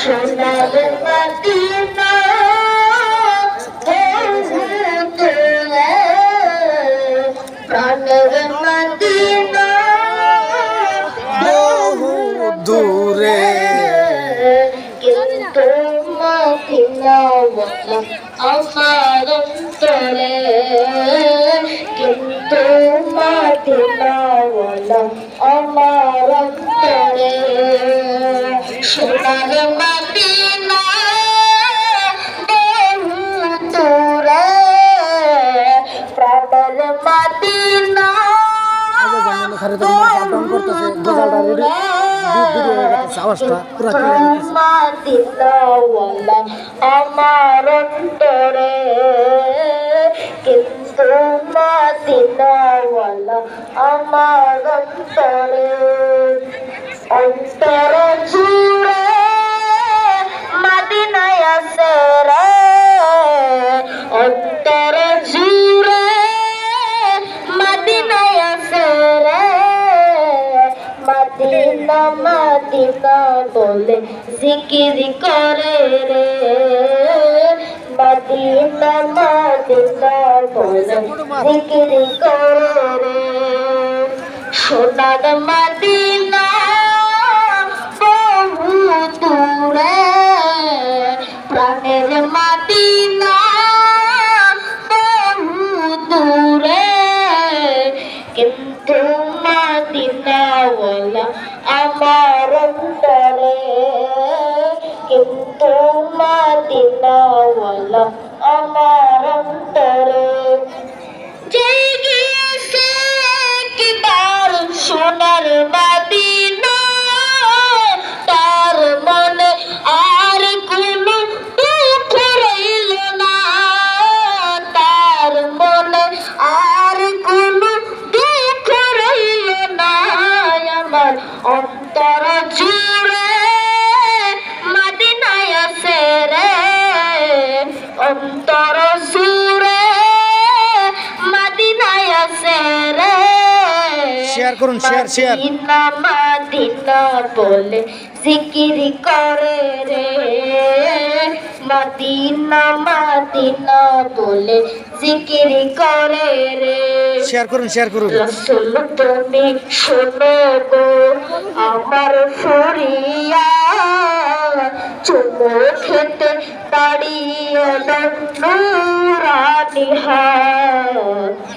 সোনার মদিনা প্রাণের মদিনা বহু দূরে কিন্তু মদিনাওয়ালা আমার অন্তরে কিন্তু মদিনাওয়ালা আমার অন্তরে সোনার মদিনা বহু দূরে প্রাণের মদিনা মদিনাওয়ালা আমার অন্তরে কিন্তু মদিনাওয়ালা আমার অন্তরে অন্তর জুড়ে মদিনায় আছে রে অন্তর জুড়ে মদিনায় আছে রে মদিনা মদিনা বলে জিকির করে রে মদিনা মদিনা বলে জিকির করে রে সোনার মদিনা বহু দূরে প্রাণের মদিনা বহু দূরে কিন্তু মদিনাওয়ালা আমার অন্তরে কিন্তু মদিনাওয়ালা আমার অন্তরে যে গিয়েছে একবার সোনার মদিনা তার মনে আর কোনো দুঃখ রইল না তার মনে আর কোনো দুঃখ রইল না আমার অন্তর জুড়ে মদিনায় আছে রে অন্তর জুড়ে মদিনায় আছে রে শেয়ার করুন শেয়ার মদিনা মদিনা বলে জিকির করে রে মদিনা মদিনা বলে জিকির করে রে শেয়ার করুন রাসূল তুমি শোনো গো আমার ফরিয়া চুমো খেতে দাঁড়িয়ে নূরানি হাত